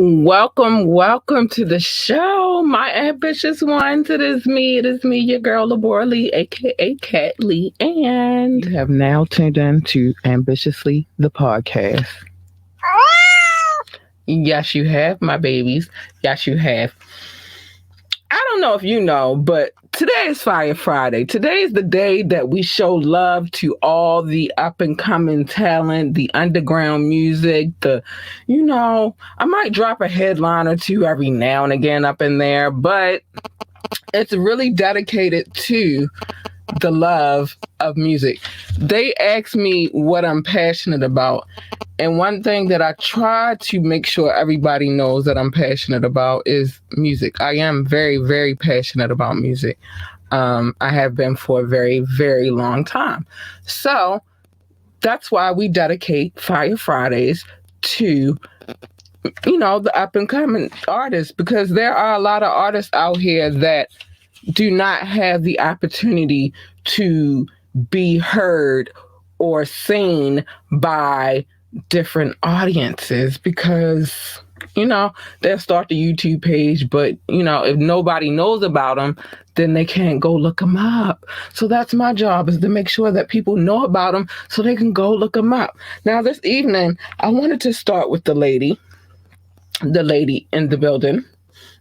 Welcome to the show, my ambitious ones. It is me, your girl, Labora Lee, aka Cat Lee, and you have now tuned in to Ambitiously, the podcast. Yes, you have, my babies. Yes, you have. I don't know if you know, but today is Fire Friday. Today is the day that we show love to all the up and coming talent, the underground music, I might drop a headline or two every now and again up in there, but it's really dedicated to the love of music. They ask me what I'm passionate about. And one thing that I try to make sure everybody knows that I'm passionate about is music. I am very, very passionate about music. I have been for a very, very long time. So that's why we dedicate Fire Fridays to, the up and coming artists, because there are a lot of artists out here that do not have the opportunity to be heard or seen by different audiences because, they'll start the YouTube page, but, if nobody knows about them, then they can't go look them up. So that's my job, is to make sure that people know about them so they can go look them up. Now, this evening, I wanted to start with the lady in the building.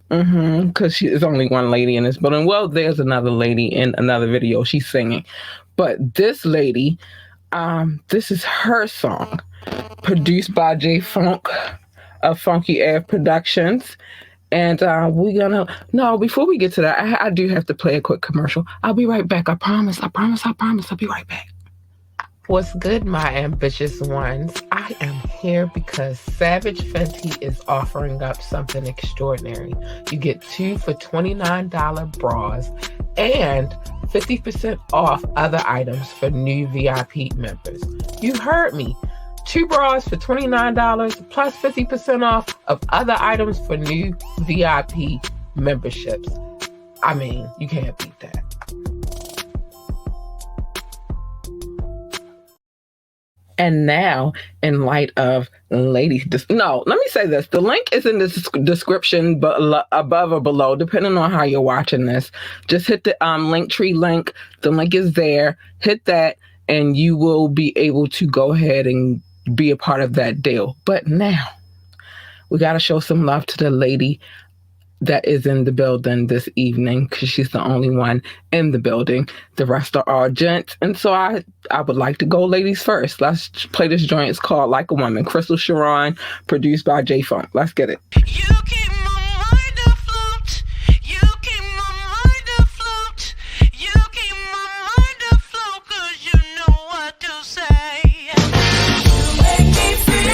Because there's only one lady in this building. Well, there's another lady in another video. She's singing. But this lady, this is her song, produced by J Funk of Funky Air Productions. And before we get to that, I do have to play a quick commercial. I'll be right back. I promise. I'll be right back. What's good, my ambitious ones? I am here because Savage Fenty is offering up something extraordinary. You get 2 for $29 bras and 50% off other items for new VIP members. You heard me. 2 bras for $29 plus 50% off of other items for new VIP memberships. I mean, you can't beat that. And now, in light of ladies, let me say this. The link is in the description above or below, depending on how you're watching this. Just hit the Linktree link. The link is there. Hit that, and you will be able to go ahead and be a part of that deal. But now, we got to show some love to the lady that is in the building this evening, because she's the only one in the building. The rest are all gents. And so I would like to go ladies first. Let's play this joint. It's called Like a Woman. Crystal Sharon, produced by J Funk. Let's get it. You keep my mind afloat. You keep my mind afloat. You keep my mind afloat, 'cause you know what to say. You make me feel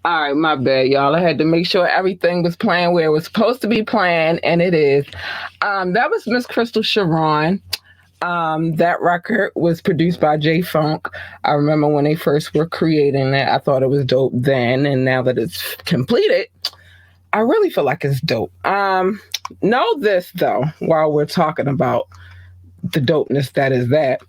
All right, my bad, y'all. I had to make sure everything was playing where it was supposed to be playing, and it is. That was Miss Crystal Sharon. That record was produced by J Funk. I remember when they first were creating it, I thought it was dope then, and now that it's completed, I really feel like it's dope. Know this though, while we're talking about the dopeness that is that.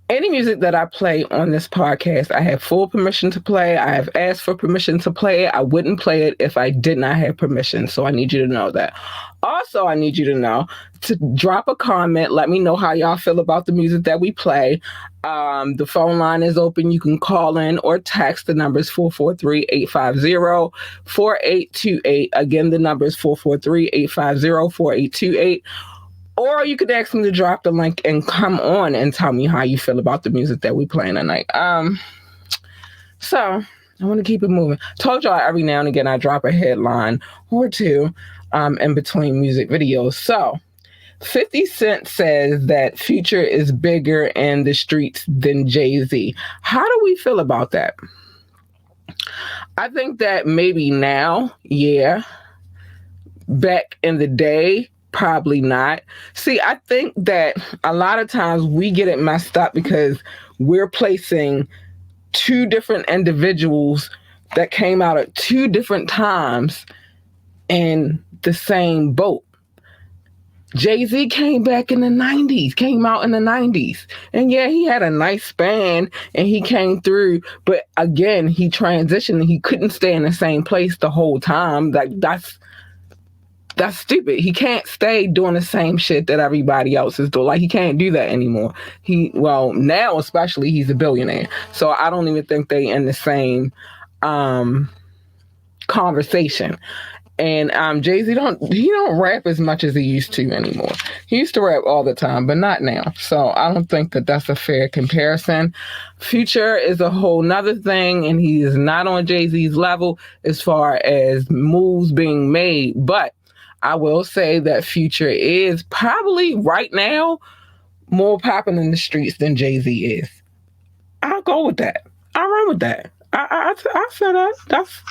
Any music that I play on this podcast, I have full permission to play. I have asked for permission to play it. I wouldn't play it if I did not have permission. So I need you to know that. Also, I need you to know to drop a comment. Let me know how y'all feel about the music that we play. The phone line is open. You can call in or text. The number is 443-850-4828. Again, the number is 443-850-4828. Or you could ask me to drop the link and come on and tell me how you feel about the music that we playing tonight. So I want to keep it moving. Told y'all every now and again I drop a headline or two in between music videos. So 50 Cent says that Future is bigger in the streets than Jay-Z. How do we feel about that? I think that maybe now, yeah. Back in the day, probably not. See, I think that a lot of times we get it messed up because we're placing two different individuals that came out at two different times in the same boat. Jay-Z came back in the 90s, came out in the 90s. And yeah, he had a nice span and he came through. But again, he transitioned and he couldn't stay in the same place the whole time. Like that's stupid. He can't stay doing the same shit that everybody else is doing. Like, he can't do that anymore. Now especially, he's a billionaire. So I don't even think they in the same conversation. And Jay-Z don't rap as much as he used to anymore. He used to rap all the time, but not now. So I don't think that that's a fair comparison. Future is a whole nother thing, and he is not on Jay-Z's level as far as moves being made. But I will say that Future is probably right now more popping in the streets than Jay-Z is. I'll go with that. I'll run with that. I say that.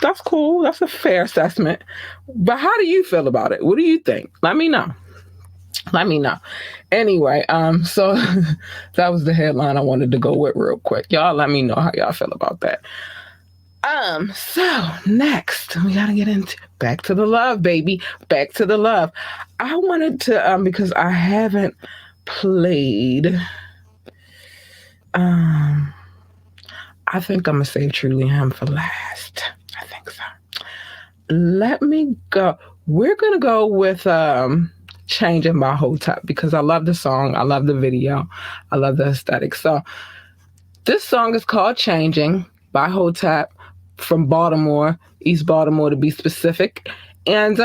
That's cool. That's a fair assessment. But how do you feel about it? What do you think? Let me know. Anyway, so that was the headline I wanted to go with real quick. Y'all let me know how y'all feel about that. So next we gotta get into back to the love, baby. Back to the love. I wanted to because I haven't played. I think I'm gonna save Truly Him for last. I think so. Let me go. We're gonna go with Changing by Hotep because I love the song, I love the video, I love the aesthetic. So this song is called Changing by Hotep from Baltimore, East Baltimore to be specific. And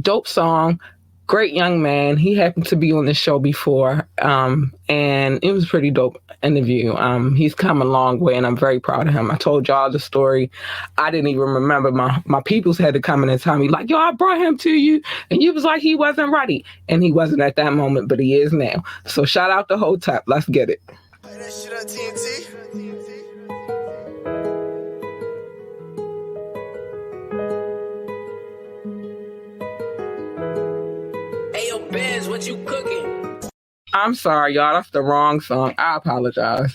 dope song, great young man. He happened to be on the show before, and it was a pretty dope interview. He's come a long way, and I'm very proud of him. I told y'all the story. I didn't even remember. My peoples had to come in and tell me, like, yo, I brought him to you, and you was like, he wasn't ready. And he wasn't at that moment, but he is now. So shout out to Hotep. Let's get it. Play that shit on TNT. Benz, what you cooking? I'm sorry, y'all. That's the wrong song. I apologize.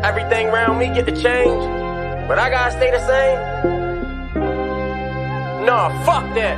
Everything around me get to change, but I gotta stay the same. Nah, fuck that.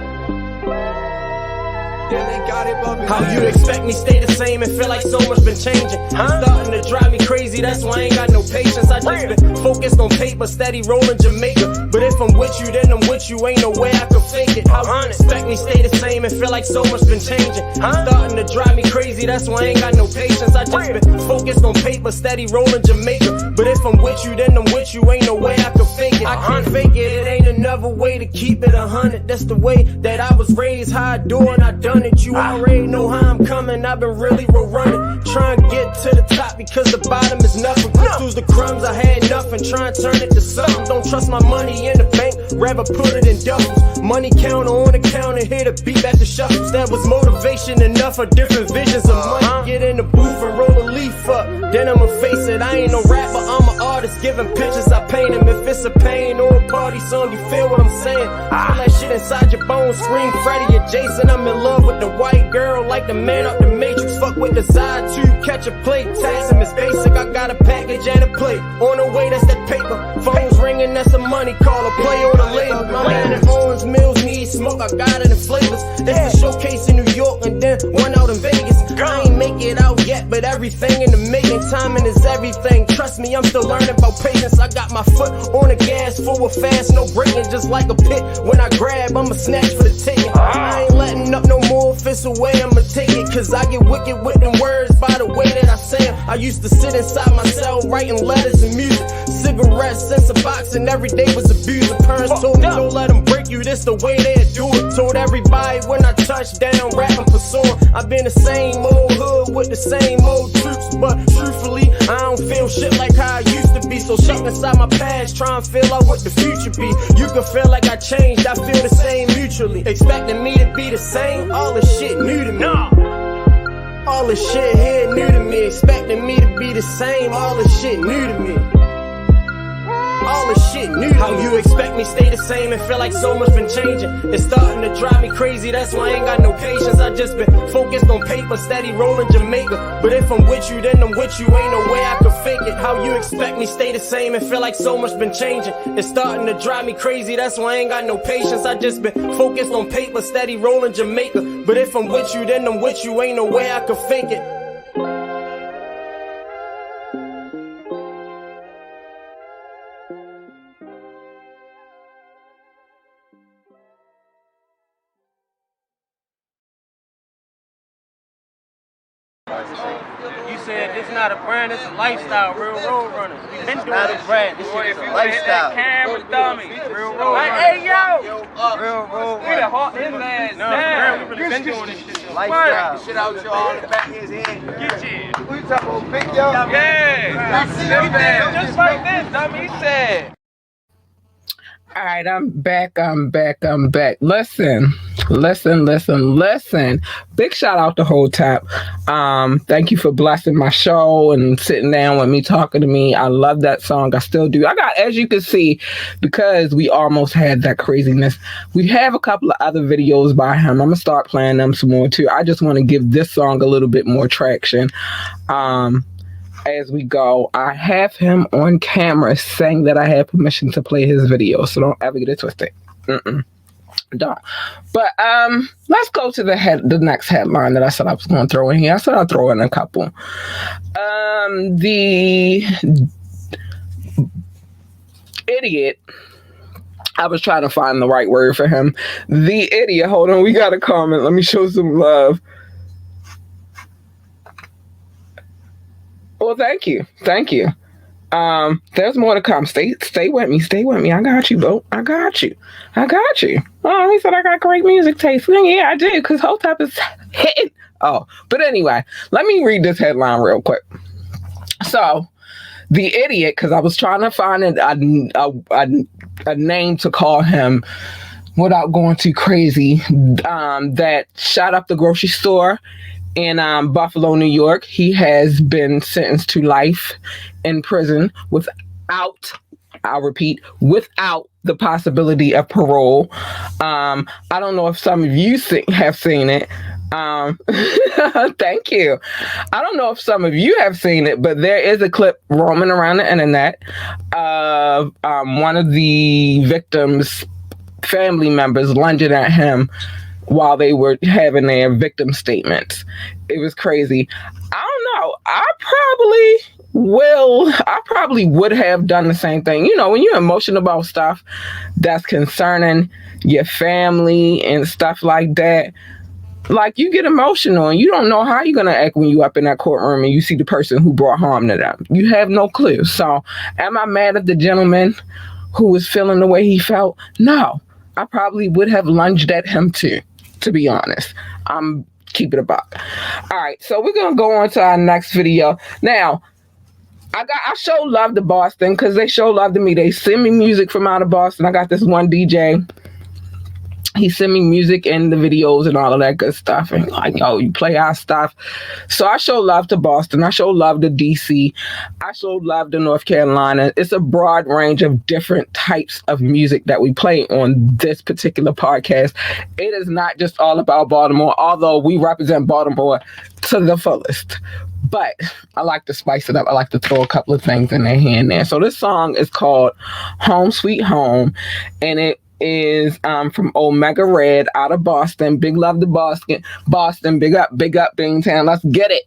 How you expect me stay the same and feel like so much been changing? Starting to drive me crazy, that's why I ain't got no patience. I just been focused on paper, steady rolling Jamaica. But if I'm with you, then I'm with you, ain't no way I can fake it. How you expect me stay the same and feel like so much been changing? Starting to drive me crazy, that's why I ain't got no patience. I just been focused on paper, steady rolling Jamaica. But if I'm with you, then I'm with you, ain't no way I can fake it. I can't fake it, it ain't enough. another way to keep it 100. That's the way that I was raised, how I do it, I done it. You already know how I'm coming, I've been really running. Trying to get to the top because the bottom is nothing. Crystals, the crumbs, I had nothing. Try and turn it to something. Don't trust my money in the bank, rather put it in duffels. Money counter on the counter, hear the beat at the shuffles. That was motivation enough for different visions of money. Get in the booth and roll a leaf up, then I'ma face it. I ain't no rapper, I'm an artist, giving pictures, I paint them. If it's a pain or a party song, you feel what I'm saying? Feel that shit inside your bones, scream Freddy or Jason. I'm in love with the white girl, like the man up the Matrix. Fuck with the side tube, catch a plate, tax him, it's basic. I got a package and a plate, on the way, that's that paper. Phones ringing, that's a money call, a play on the label. My man in Owens Mills need smoke, I got it in flavors. It's a showcase in New York and then one out in Vegas. I ain't make it out yet, but everything in the making. Timing is everything, trust me, I'm still learning about patience. I got my foot on the gas, forward fast, no braking. Just like a pit, when I grab, I'ma snatch for the ticket. I ain't letting up no more, if it's away, I'ma take it. Cause I get wicked with them words by the way that I say them. I used to sit inside my cell, writing letters and music. Cigarettes, sense of boxing, every day was abusing. Parents told me don't let them break you, this the way they do it. Told everybody when I touched down, rapping pursuing. I've been the same old hood with the same old troops, but truthfully, I don't feel shit like how I used to be. So stuck inside my past, try and feel out what the future be. You can feel like I changed, I feel the same mutually. Expecting me to be the same, all this shit new to me. All this shit here new to me. Expecting me to be the same, all this shit new to me. All this shit new to How you expect me stay the same and feel like so much been changing? It's starting to drive me crazy, that's why I ain't got no patience. I just been focused on paper, steady rolling Jamaica. But if I'm with you, then I'm with you, ain't no way I can fake it. How you expect me stay the same and feel like so much been changing? It's starting to drive me crazy, that's why I ain't got no patience. I just been focused on paper, steady rolling Jamaica. But if I'm with you, then I'm with you, ain't no way I can fake it. You said this not a brand, it's a lifestyle, real road runners. We been doing Not a this brand, shit. this shit is a If you lifestyle. hit that camera dummy, real road runners. Hey yo! Real road runners. We done hawk his ass down. We really been doing this shit. Lifestyle. Shit out your on the back of his head. Get you. Who you talking about, big yo? Yeah. Just like this, dummy, he said. All right, I'm back. Listen. Big shout out to Whole Tap. Thank you for blessing my show and sitting down with me, talking to me. I love that song. I still do. I got, as you can see, because we almost had that craziness, we have a couple of other videos by him. I'm going to start playing them some more too. I just want to give this song a little bit more traction. As we go, I have him on camera saying that I have permission to play his video, so don't ever get it twisted. Don't. But let's go to the next headline that I said I was going to throw in here. I said I'll throw in a couple. The idiot. I was trying to find the right word for him. The idiot. Hold on, we got a comment. Let me show some love. Well, thank you. There's more to come. Stay with me. I got you, bro. I got you. Oh, he said I got great music taste. Yeah, I did, because Whole Tap is hitting. Oh, but anyway, let me read this headline real quick. So, the idiot, because I was trying to find a name to call him without going too crazy, that shot up the grocery store in Buffalo, New York. He has been sentenced to life in prison without, I'll repeat, without the possibility of parole. I don't know if some of you have seen it. Thank you. I don't know if some of you have seen it, but there is a clip roaming around the internet of one of the victims' family members lunging at him while they were having their victim statements. It was crazy. I don't know. I probably would have done the same thing. You know, when you're emotional about stuff that's concerning your family and stuff like that, like, you get emotional and you don't know how you're going to act when you up in that courtroom and you see the person who brought harm to them. You have no clue. So am I mad at the gentleman who was feeling the way he felt? No, I probably would have lunged at him too, to be honest. I'm keep it a buck. All right, so we're gonna go on to our next video. Now, I show love to Boston because they show love to me. They send me music from out of Boston. I got this one DJ. He sent me music and the videos and all of that good stuff. And like, yo, you play our stuff. So I show love to Boston. I show love to DC. I show love to North Carolina. It's a broad range of different types of music that we play on this particular podcast. It is not just all about Baltimore, although we represent Baltimore to the fullest. But I like to spice it up. I like to throw a couple of things in their hand there. So this song is called Home Sweet Home. And it is from Omega Red out of Boston. Big love to Boston. Big up Bingtown. Let's get it.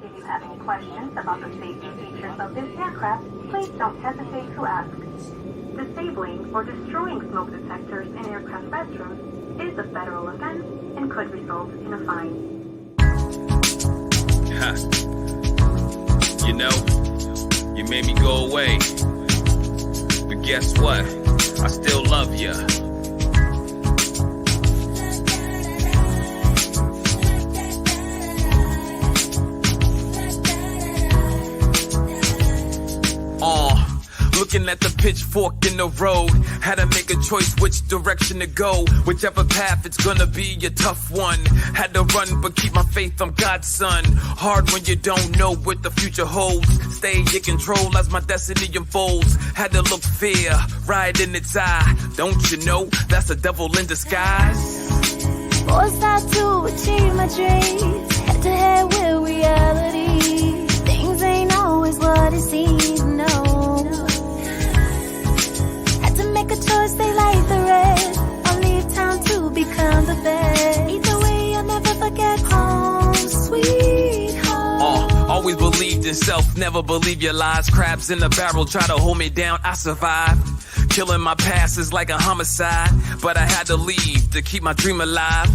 If you have any questions about the safety features of this aircraft, please don't hesitate to ask. Disabling or destroying smoke detectors in aircraft restrooms is a federal offense and could result in a fine. You know, you made me go away. But guess what? I still love ya. Looking at the pitchfork in the road, had to make a choice which direction to go. Whichever path it's gonna be a tough one. Had to run but keep my faith, I'm God's son. Hard when you don't know what the future holds. Stay in control as my destiny unfolds. Had to look fear right in its eye. Don't you know that's a devil in disguise? Forced out to achieve my dreams, head to head with reality. Things ain't always what it seems, no. Make a choice, they like the rest. I'll leave town to become the best. Either way, I'll never forget home, sweet home. Always believed in self, never believe your lies. Crabs in the barrel try to hold me down, I survived. Killing my past is like a homicide, but I had to leave to keep my dream alive.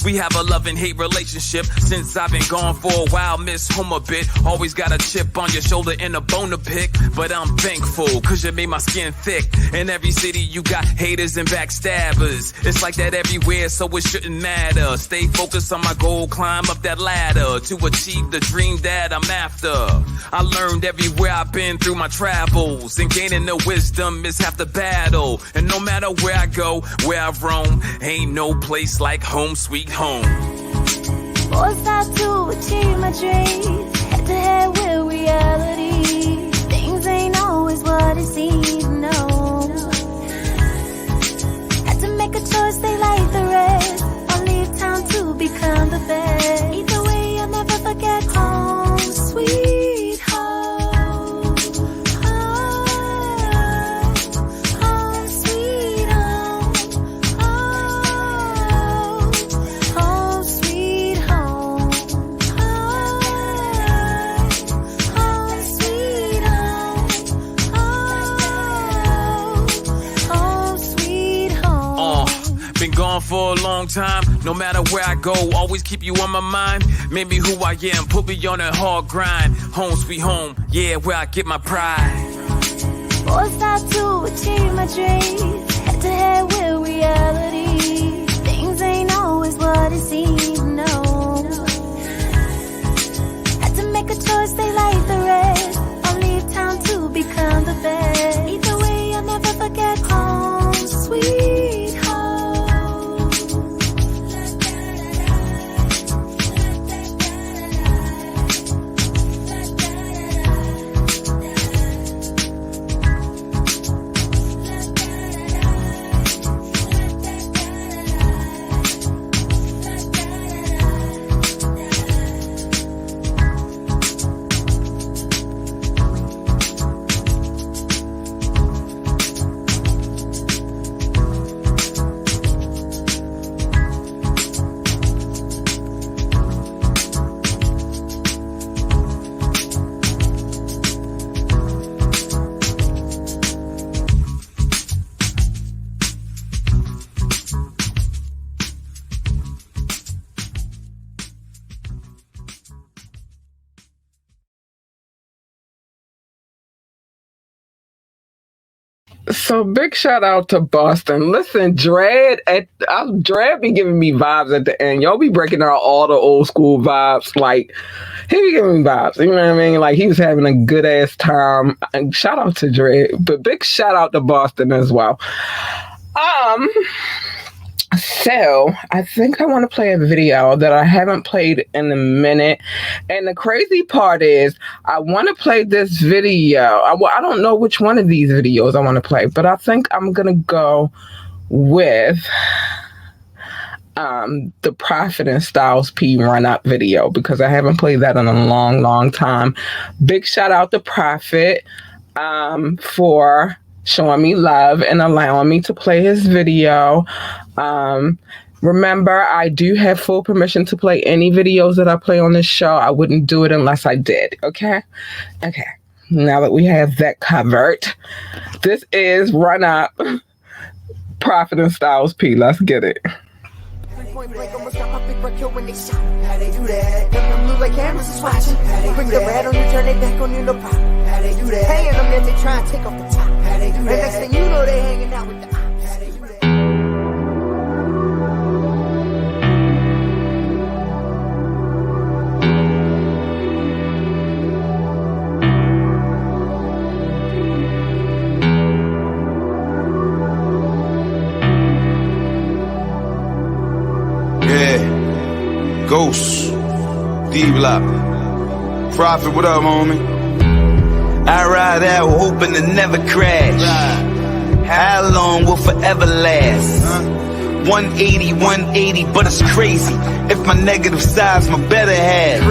We have a love and hate relationship since I've been gone for a while. Miss home a bit, always got a chip on your shoulder and a bone to pick. But I'm thankful, cause you made my skin thick. In every city you got haters and backstabbers. It's like that everywhere, so it shouldn't matter. Stay focused on my goal, climb up that ladder to achieve the dream that I'm after. I learned everywhere I've been through my travels, and gaining the wisdom is half the battle. And no matter where I go, where I roam, ain't no place like home sweet home. Forced out to achieve my dreams, head to head with reality. Things ain't always what it seems, no. Had to make a choice, they like the rest. I'll leave town to become the best. Either way, I'll never forget home, sweet home. Been gone for a long time, no matter where I go, always keep you on my mind. Made me who I am, put me on a hard grind. Home sweet home, yeah, where I get my pride. Forced out to achieve my dreams, head to head with reality. Things ain't always what it seems, no. Had to make a choice, they like the rest. I'll leave town to become the best. Either way, I'll never forget home, sweet home. So big shout out to Boston. Listen, Dread be giving me vibes at the end. Y'all be breaking out all the old school vibes. Like, he be giving me vibes. You know what I mean? Like, he was having a good ass time. And shout out to Dread, but big shout out to Boston as well. So I think I want to play a video that I haven't played in a minute. And the crazy part is I want to play this video. I don't know which one of these videos I want to play, but I think I'm going to go with the Prophet and Styles P run-up video because I haven't played that in a long, long time. Big shout out to Prophet for showing me love and allowing me to play his video. Remember, I do have full permission to play any videos that I play on this show. I wouldn't do it unless I did. Okay. Now that we have that covered, this is Run Up, Prophet and Styles P. Let's get it. Point blank, almost got my big kill when they shot. How they do that? Them blue like cameras is watching. Bring the red on you, turn it back on you, no problem. How they do that? Hanging them, then they try and take off the top. How they do that? And next thing you know, they hanging out with the ops. How they do that? Yeah, Ghost, D-Block, Prophet, what up, homie? I ride out hoping to never crash. How long will forever last? 180, but it's crazy. If my negative side's my better half.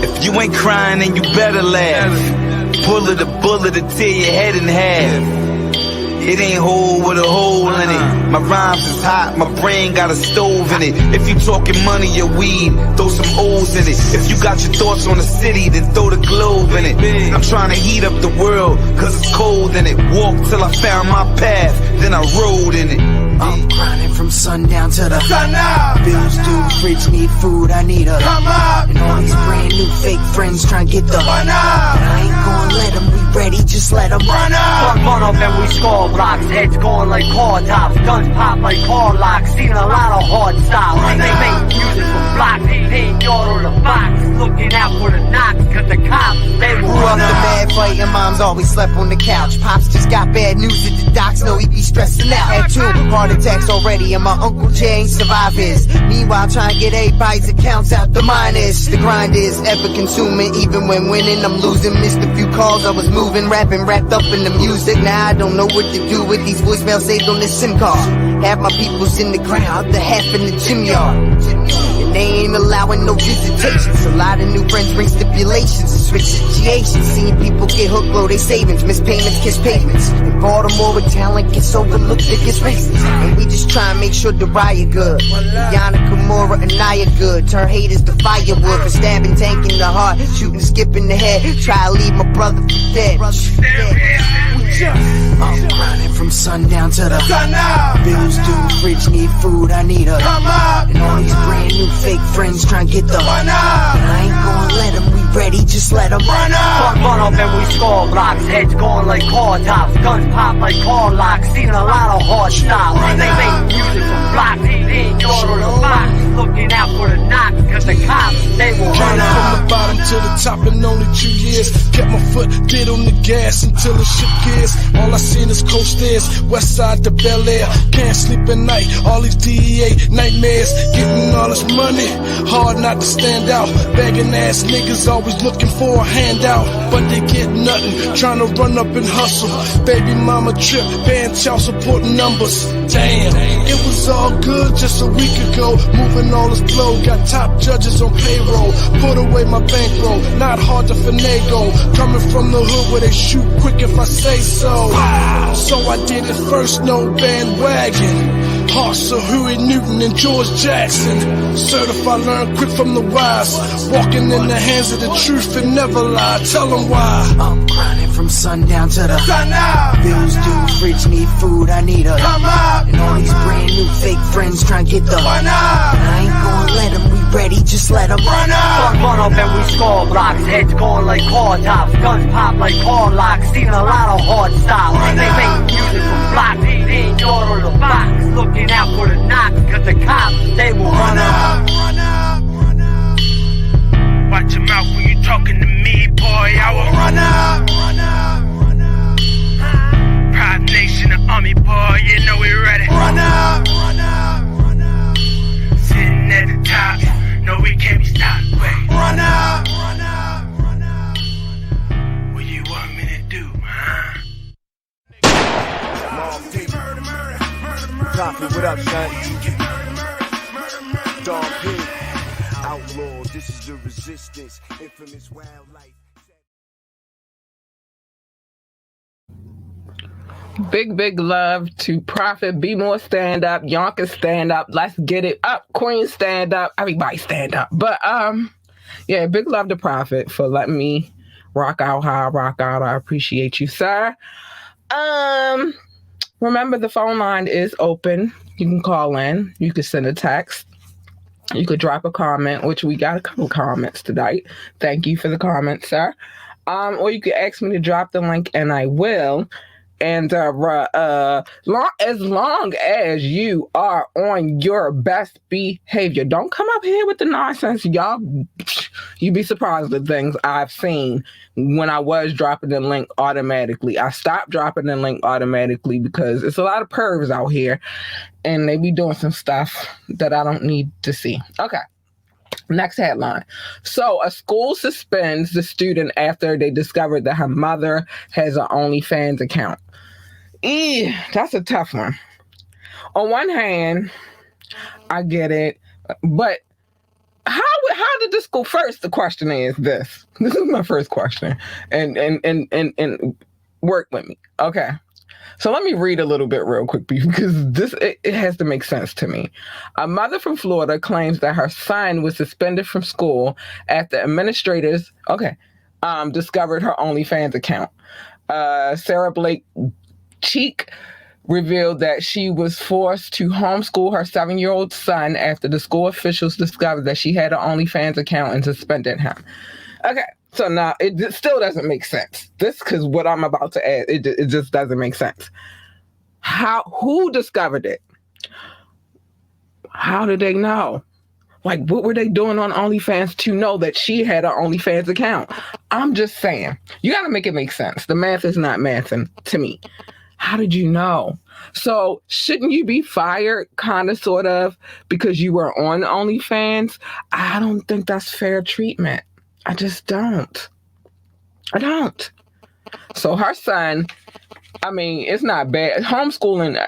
If you ain't crying, then you better laugh. Pull it a bullet to tear your head in half. It ain't whole with a hole in it. My rhymes is hot, my brain got a stove in it. If you talking money or weed, throw some O's in it. If you got your thoughts on the city, then throw the globe in it. I'm trying to heat up the world, cause it's cold in it. Walked till I found my path, then I rode in it. I'm grinding from sundown to the sun up. Bills due, fridge need food, I need a come up. And all these brand new fake friends trying to get the run up. And I ain't gonna let them, we ready, just let them run up. Run up and we score blocks, heads going like car tops, guns pop like car locks, seen a lot of hard styles. They make music for blocks, ain't yard on the box, looking out for the knocks, cause the cops, they will grew up run the up. mad fighting, moms always slept on the couch. Pops just got bad news at the docs, know he be stressing out. Had 2 heart attacks already, and my Uncle Jay ain't survived his. Meanwhile, trying to get everybody's accounts out the minus. The grind is ever consuming, even when winning, I'm losing. Missed a few calls, I was moving, rapping, wrapped up in the music. Now I don't know what to do with these voicemails saved on this SIM card. Half my people's in the ground, the half in the gym yard. And they ain't allowing no visitations. A lot of new friends bring stipulations and switch situations. Seeing people get hooked, blow their savings, miss payments, kiss pavements. In Baltimore with talent gets overlooked, it gets racist. And we just try and make sure the riot good. Rihanna, Kimura, and Naya good. Turn haters to firewood for stabbing, tank in the heart, shooting, skipping the head. Try to leave my brother for dead. I'm grinding from sundown to the sun up. Bills due, fridge need food, I need a come up. And all these brand new fake friends trying to get the run up. And I ain't gonna let them, we ready, just let them run up. Run up and we score blocks, heads going like car tops, guns pop like car locks, seen a lot of hard styles. They make music for blocks, ain't yard on the box, looking out for the knocks, cause the cops, they will run up. From the bottom to the top in only 2 years. Kept my foot dead on the gas until the shit gears. All I seen is coast stairs, west side to Bel Air. Can't sleep at night, all these DEA nightmares. Getting all this money, hard not to stand out. Begging ass niggas always looking for a handout, but they get nothing, trying to run up and hustle. Baby mama trip, paying child support numbers. Damn, it was all good just a week ago. Moving all this flow, got top judges on payroll. Put away my bankroll, not hard to finagle. Coming from the hood where they shoot quick if I say so. So I did it first, no bandwagon. Hearts of Huey Newton and George Jackson. Certified, learn quick from the wise. Walking in the hands of the truth and never lie. Tell them why. I'm grinding from sundown to the sun up. Bills due, fridge need food, I need a come up. And all these brand new fake friends trying to get the run up. And I ain't gonna let them, we ready, just let them run up. Run up and we score blocks, heads going like car tops, guns pop like car locks, seen a lot of hard styles. They make block, in yard or the box, looking out for the knocks, cause the cops, they will run up. Watch your mouth when you talking to me, boy, I will run up. Pride Nation, the army, boy, you know we ready. Run up. Sitting at the top, no we can't be stopped, wait. Run up. What you want me to do, huh? Prophet, what up, son? Dog P. Outlaw, this is the resistance. Infamous wildlife. Big love to Prophet. Be more stand up. Yonkers stand up. Let's get it up. Queen stand up. Everybody stand up. But yeah, big love to Prophet for letting me rock out how I rock out. I appreciate you, sir. Remember the phone line is open. You can call in. You can send a text. You could drop a comment, which we got a couple comments tonight. Thank you for the comments, sir. Or you could ask me to drop the link, and I will. And as long as you are on your best behavior, don't come up here with the nonsense. Y'all, you'd be surprised at things I've seen when I was dropping the link automatically. I stopped dropping the link automatically because it's a lot of pervs out here, and they be doing some stuff that I don't need to see. Okay. Next headline. So a school suspends the student after they discovered that her mother has an OnlyFans account. That's a tough one. On one hand, I get it, but how did the school? First, the question is this. This is my first question, and work with me, okay? So let me read a little bit real quick because it has to make sense to me. A mother from Florida claims that her son was suspended from school after administrators, discovered her OnlyFans account. Sarah Blake Cheek revealed that she was forced to homeschool her 7-year-old son after the school officials discovered that she had an OnlyFans account and suspended him. Okay. So now it still doesn't make sense. Because what I'm about to add, it just doesn't make sense. Who discovered it? How did they know? Like, what were they doing on OnlyFans to know that she had an OnlyFans account? I'm just saying, you got to make it make sense. The math is not mathing to me. How did you know? So shouldn't you be fired, kind of, sort of, because you were on OnlyFans? I don't think that's fair treatment. I just don't. I don't. So her son, I mean, it's not bad. Homeschooling,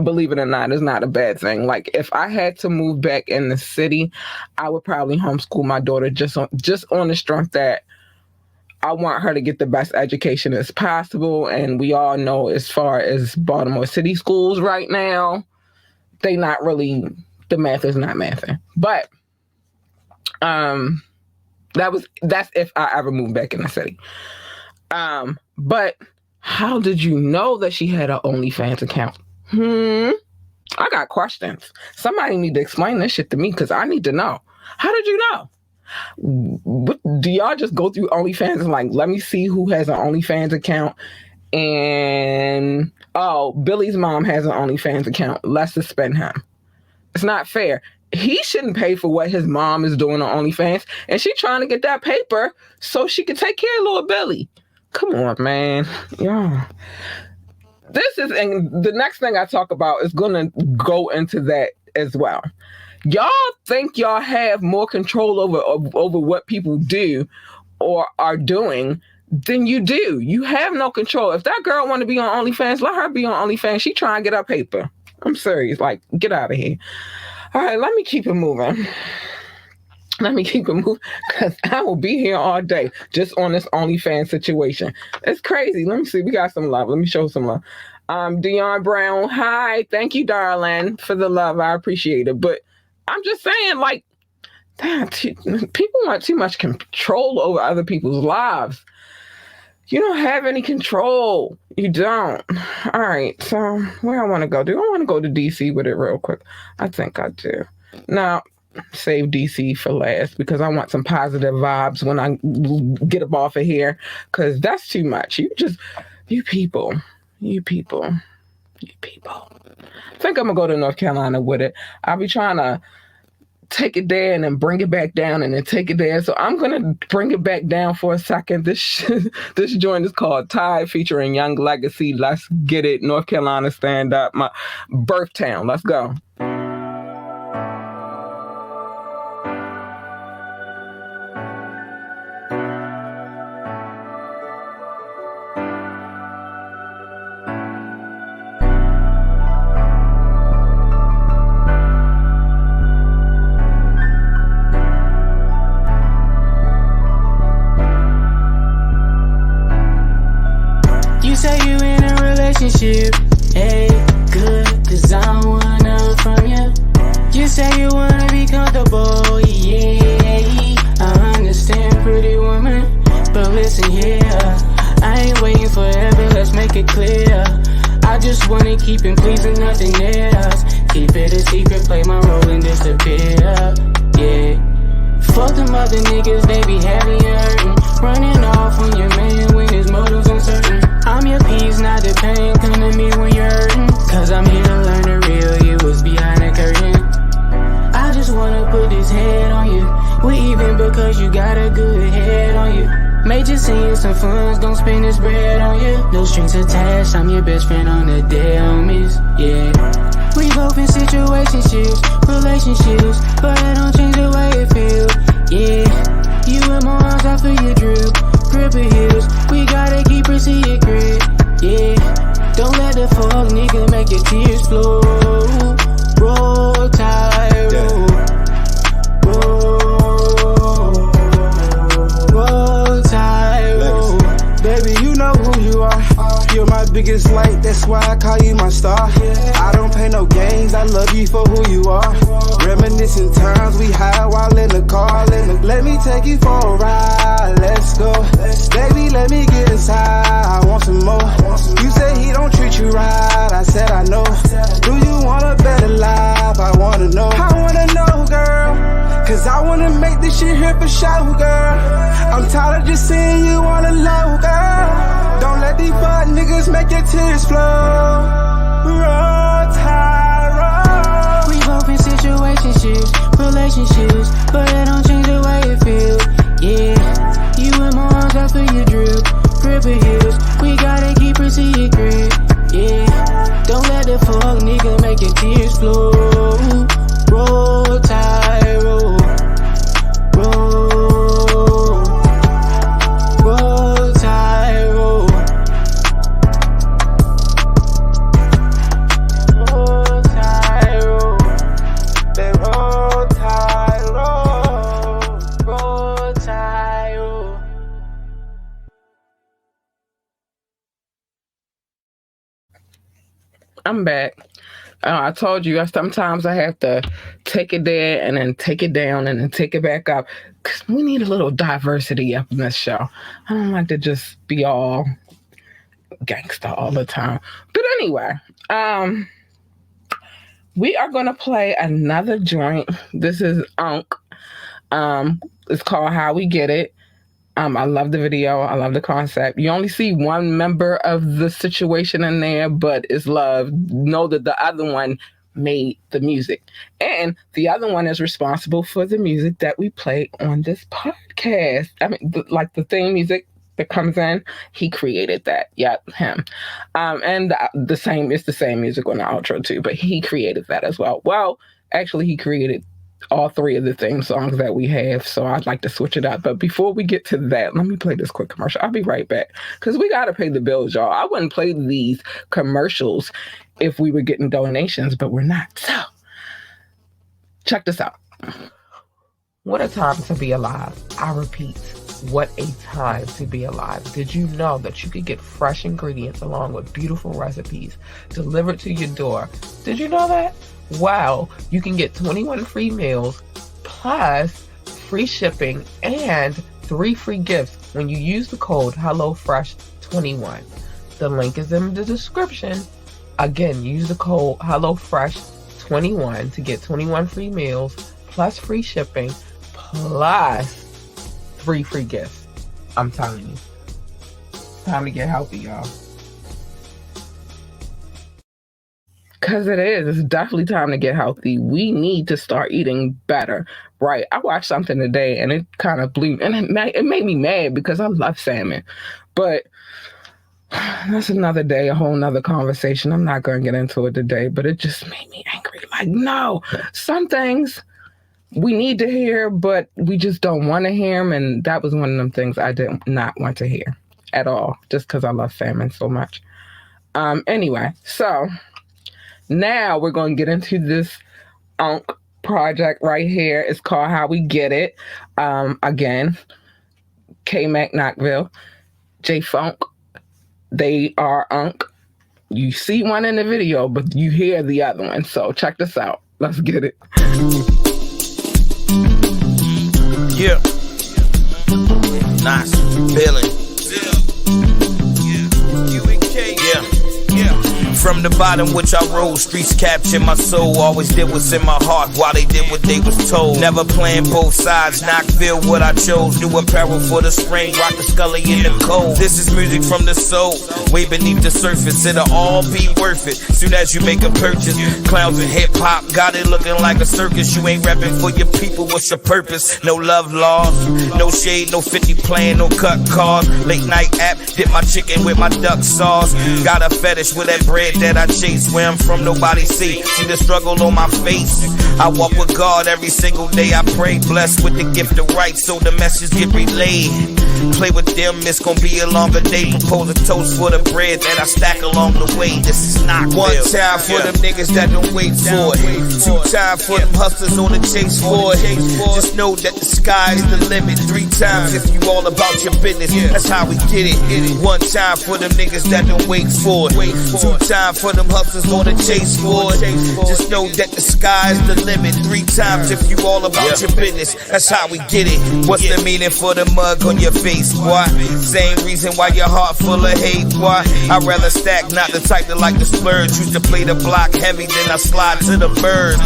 believe it or not, is not a bad thing. Like, if I had to move back in the city, I would probably homeschool my daughter just on the strength that I want her to get the best education as possible. And we all know, as far as Baltimore City schools right now, the math is not mathing. But that's if I ever move back in the city. But how did you know that she had an OnlyFans account? I got questions. Somebody need to explain this shit to me because I need to know. How did you know? What, do y'all just go through OnlyFans and like, let me see who has an OnlyFans account? And, Billy's mom has an OnlyFans account. Let's suspend him. It's not fair. He shouldn't pay for what his mom is doing on OnlyFans. And she trying to get that paper so she can take care of little Billy. Come on, man. Yeah. And the next thing I talk about is going to go into that as well. Y'all think y'all have more control over what people do or are doing than you do. You have no control. If that girl want to be on OnlyFans, let her be on OnlyFans. She trying to get her paper. I'm serious. Like, get out of here. All right, let me keep it moving. Because I will be here all day just on this OnlyFans situation. It's crazy. Let me see. We got some love. Let me show some love. Dion Brown, hi. Thank you, darling, for the love. I appreciate it. But I'm just saying, like, damn, people want too much control over other people's lives. You don't have any control. You don't. All right, so where I want to go? Do I want to go to DC with it real quick? I think I do. Now, save DC for last because I want some positive vibes when I get up off of here because that's too much. You people. You people. I think I'm going to go to North Carolina with it. I'll be trying to take it there and then bring it back down and then take it there. So I'm going to bring it back down for a second. This joint is called Tide featuring Young Legacy. Let's get it. North Carolina, stand up. My birth town. Let's go. You say you in a relationship, hey, good, cause I don't want nothing from you. You say you wanna be comfortable, yeah, I understand, pretty woman, but listen here, I ain't waiting forever, let's make it clear. I just wanna keep it pleasing, nothing else. Keep it a secret, play my role and disappear, yeah. Fuck them other niggas, they be having you hurting. Running off on your man when his motives uncertain. I'm your peace, not the pain, come to me when you're hurting. Cause I'm here to learn the real you was behind the curtain. I just wanna put this head on you. We even because you got a good head on you. May just send you some funds, gon' spend this bread on you. No strings attached, I'm your best friend on the day, homies, yeah. We both in situationships, relationships, but it don't change the way it feels, yeah. You in my arms, I feel your drip, grip of heels. We gotta keep it secret, yeah. Don't let the fuck nigga make your tears flow. Roll tide, roll tide, roll. Baby, you know who you are. You're my biggest light, that's why I call you my star. I don't play no games, I love you for who you are. Reminiscing times we high while in the car. Let me take you for a ride, let's go. Baby, let me get inside, I want some more. You say he don't treat you right, I said I know. Do you want a better life? I wanna know. I wanna know, girl, cause I wanna make this shit here for show, girl. I'm tired of just seeing you on the low, girl. Don't let these fuck niggas make your tears flow. Roll tide, roll. We both in situationships, relationships, but it don't change the way it feels, yeah. You in my arms, I feel your drip, grip of heels. We gotta keep it secret, yeah. Don't let the fuck nigga make your tears flow. Roll tide, roll. Roll. Roll tide, roll. Roll tide, roll. They roll tide, roll. Roll tide, roll. I'm back. I told you, sometimes I have to take it there and then take it down and then take it back up. Because we need a little diversity up in this show. I don't like to just be all gangster all the time. But anyway, we are going to play another joint. This is Unk. It's called How We Get It. I love the video. I love the concept. You only see one member of the situation in there, but it's love. Know that the other one made the music. And the other one is responsible for the music that we play on this podcast. I mean, like the theme music that comes in, he created that. Yep, him. And it's the same music on the outro too, but he created that as well. Well, actually, he created all three of the theme songs that we have, so I'd like to switch it up. But before we get to that, let me play this quick commercial. I'll be right back, because we got to pay the bills, y'all. I wouldn't play these commercials if we were getting donations, but we're not. So, check this out. What a time to be alive. I repeat, what a time to be alive. Did you know that you could get fresh ingredients along with beautiful recipes delivered to your door? Did you know that? Wow, you can get 21 free meals plus free shipping and 3 free gifts when you use the code HelloFresh21. The link is in the description. Again, use the code HelloFresh21 to get 21 free meals plus free shipping plus 3 free gifts. I'm telling you, it's time to get healthy, y'all. Because it is. It's definitely time to get healthy. We need to start eating better. Right. I watched something today and it kind of blew, and it made me mad because I love salmon. But that's another day, a whole nother conversation. I'm not going to get into it today, but it just made me angry. Like, no, some things we need to hear, but we just don't want to hear them. And that was one of them things I did not want to hear at all, just because I love salmon so much. Anyway, so now we're going to get into this project right here. It's called How We Get It. Again, K-Mac Knoxville, J-Funk. They are You see one in the video, but you hear the other one. So check this out. Let's get it. Yeah. Nice. Feeling. Yeah. From the bottom which I rose, streets captured my soul. Always did what's in my heart while they did what they was told. Never playing both sides, Knoxville what I chose. New apparel for the spring, rock the Scully in the cold. This is music from the soul, way beneath the surface. It'll all be worth it, soon as you make a purchase. Clowns and hip hop, got it looking like a circus. You ain't rapping for your people, what's your purpose? No love lost, no shade, no 50 playing, no cut cars. Late night app, dip my chicken with my duck sauce. Got a fetish with that bread that I chase. Where I'm from, nobody see the struggle on my face. I walk with God every single day. I pray, blessed with the gift of right, so the message get relayed. Play with them, it's gonna be a longer day. Propose a toast for the bread that I stack along the way. This is not one time for them niggas that don't wait for it. Two time for them hustlers on the chase for it. Just know that the sky is the limit. Three times if you all about your business. That's how we get it. One time for them niggas that don't wait for it. Two time for them hustlers on the chase for it. Just know that the sky is the limit. Three times if you all about your business. That's how we get it. What's the meaning for the mug on your face, boy? Same reason why your heart full of hate, boy. I'd rather stack, not the type that like to splurge. Used to play the block heavy, then I slide to the birds.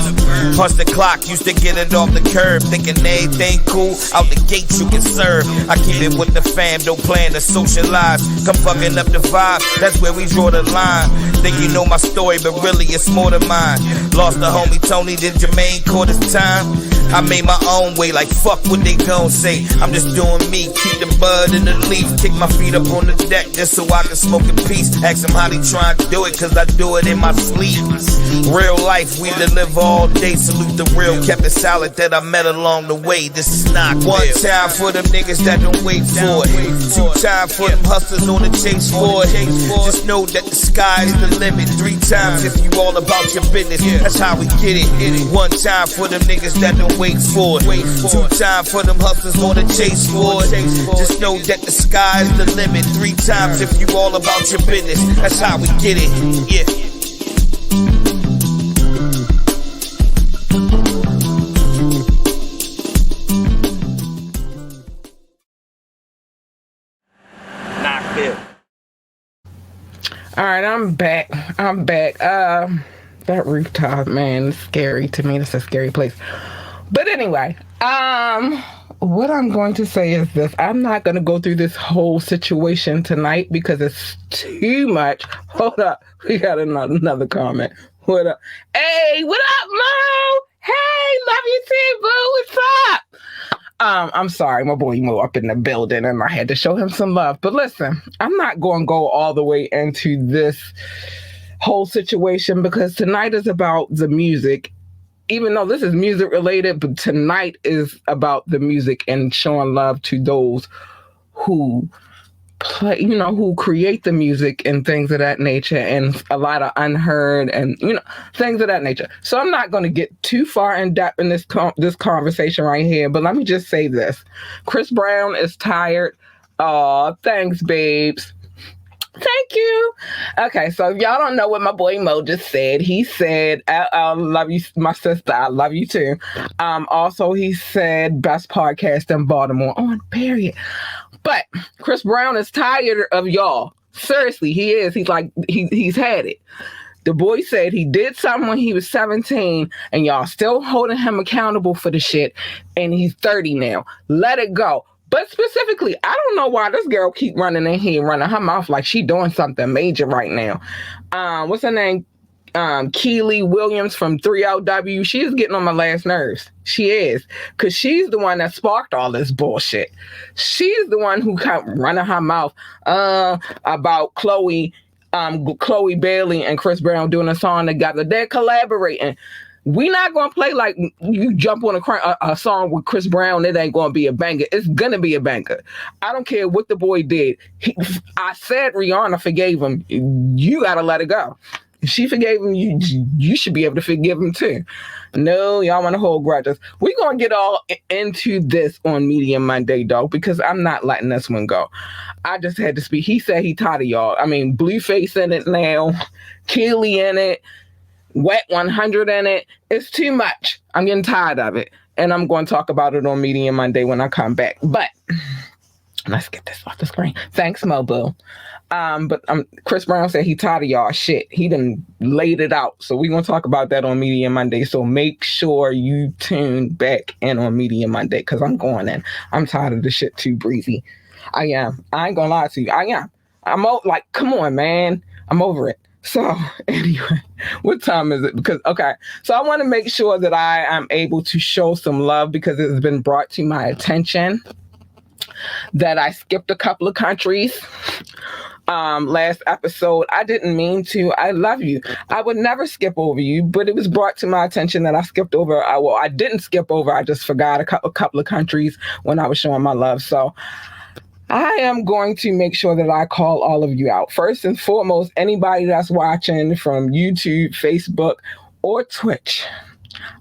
Punch the clock, used to get it off the curb. Thinking everything cool, out the gate you can serve. I keep it with the fam, don't plan to socialize. Come fucking up the vibe, that's where we draw the line. Think you know my story, but really it's more than mine. Lost the homie Tony, then Jermaine caught his time. I made my own way, like fuck what they gon' say. I'm just doing me, keep the bud in the leaf. Kick my feet up on the deck just so I can smoke in peace. Ask them how they trying to do it, cause I do it in my sleep. Real life, we deliver all day. Salute the real, kept it solid that I met along the way. This is not one time for them niggas that don't wait for it. Two time for them hustlers on the chase for it. Just know that the sky is the limit. Three times if you all about your business. That's how we get it. One time for them niggas that don't wait for it. Two time for them hustlers on the chase for it. Just know that the sky is the limit. Three times if you all about your business. That's how we get it. Yeah. All right, I'm back. That rooftop, man, is scary to me. It's a scary place. But anyway, what I'm going to say is this. I'm not going to go through this whole situation tonight because it's too much. Hold up. We got another comment. What up? Hey, what up, Mo? Hey, love you too, boo. What's up? I'm sorry, my boy Mo up in the building and I had to show him some love. But listen, I'm not going to go all the way into this whole situation because tonight is about the music. Even though this is music related, but tonight is about the music and showing love to those who play, who create the music and things of that nature, and a lot of unheard and, things of that nature. So I'm not going to get too far in depth in this conversation right here, but let me just say this. Chris Brown is tired. Oh, thanks, babes. Thank you. Okay, so if y'all don't know what my boy Mo just said, he said, I love you, my sister. I love you too. Also, he said, best podcast in Baltimore. On period. But Chris Brown is tired of y'all. Seriously, he is. He's like, he's had it. The boy said he did something when he was 17 and y'all still holding him accountable for the shit. And he's 30 now. Let it go. But specifically, I don't know why this girl keep running in here, running her mouth like she doing something major right now. What's her name? Keely Williams from 3LW, she is getting on my last nerves. She is. Because she's the one that sparked all this bullshit. She's the one who kept running her mouth about Chloe Bailey and Chris Brown doing a song together. They're collaborating. We not going to play like you jump on a song with Chris Brown, it ain't going to be a banger. It's going to be a banger. I don't care what the boy did. I said Rihanna forgave him. You got to let it go. If she forgave him, you should be able to forgive him too. No, y'all want to hold grudges. We're going to get all into this on Media Monday, though, because I'm not letting this one go. I just had to speak. He said he tired of y'all. I mean, Blueface in it now, Keely in it, Wet 100 in it. It's too much. I'm getting tired of it. And I'm going to talk about it on Media Monday when I come back. But let's get this off the screen. Thanks, Mobile. But Chris Brown said he tired of y'all shit. He done laid it out. So we're going to talk about that on Media Monday. So make sure you tune back in on Media Monday because I'm going in. I'm tired of the shit too breezy. I am. I ain't going to lie to you. I am. I'm like, come on, man. I'm over it. So anyway, what time is it? Because, okay, so I want to make sure that I am able to show some love because it has been brought to my attention that I skipped a couple of countries. Last episode, I didn't mean to. I love you. I would never skip over you, but it was brought to my attention that I skipped over. I didn't skip over. I just forgot a couple of countries when I was showing my love. So I am going to make sure that I call all of you out. First and foremost, anybody that's watching from YouTube, Facebook, or Twitch,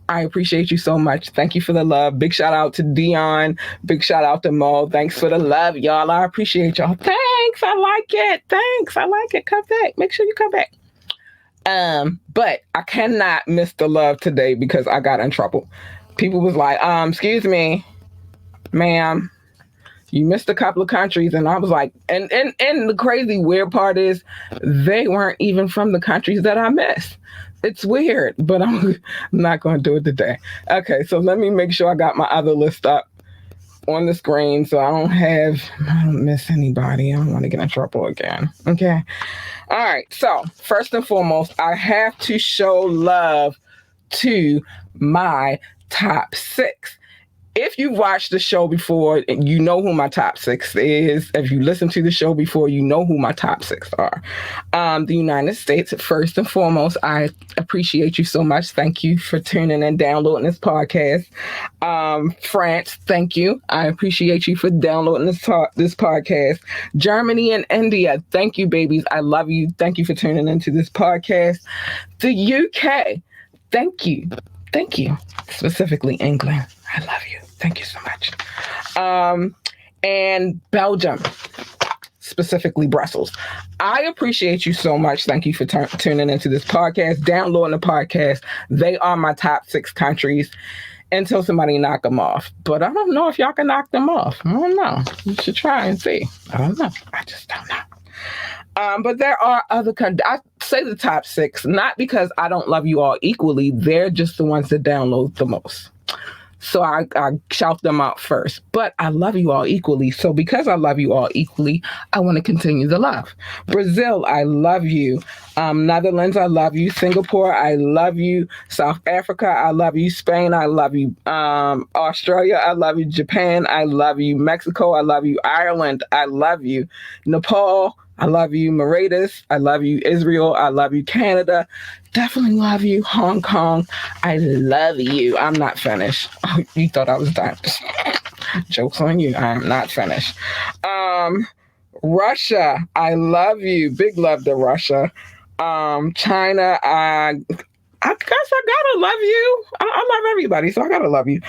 I appreciate you so much. Thank you for the love. Big shout out to Dion. Big shout out to Mo. Thanks for the love, y'all. I appreciate y'all. Thanks. I like it. Thanks. I like it. Come back. Make sure you come back. But I cannot miss the love today because I got in trouble. People was like, excuse me, ma'am, you missed a couple of countries. And I was like, and the crazy weird part is they weren't even from the countries that I missed. It's weird, but I'm not going to do it today. Okay, so let me make sure I got my other list up on the screen so I don't miss anybody. I don't want to get in trouble again. Okay. All right. So first and foremost, I have to show love to my top 6. If you've watched the show before, you know who my top 6 is. If you listen to the show before, you know who my top 6 are. The United States, first and foremost, I appreciate you so much. Thank you for tuning and downloading this podcast. France, thank you. I appreciate you for downloading this podcast. Germany and India, thank you, babies. I love you. Thank you for tuning into this podcast. The UK, thank you. Thank you. Specifically England. I love you. Thank you so much. And Belgium, specifically Brussels. I appreciate you so much. Thank you for tuning into this podcast, downloading the podcast. They are my top 6 countries until somebody knock them off. But I don't know if y'all can knock them off. I don't know. You should try and see. I don't know. I just don't know. But there are other countries. I say the top 6, not because I don't love you all equally. They're just the ones that download the most. So I shout them out first. But I love you all equally. So because I love you all equally, I want to continue the love. Brazil, I love you. Netherlands, I love you. Singapore, I love you. South Africa, I love you. Spain, I love you. Australia, I love you. Japan, I love you. Mexico, I love you. Ireland, I love you. Nepal, I love you. Mauritius, I love you. Israel, I love you. Canada, definitely love you. Hong Kong, I love you. I'm not finished. Oh, you thought I was done. Joke's on you. I'm not finished. Russia, I love you. Big love to Russia. China, I guess I gotta love you. I love everybody, so I gotta love you.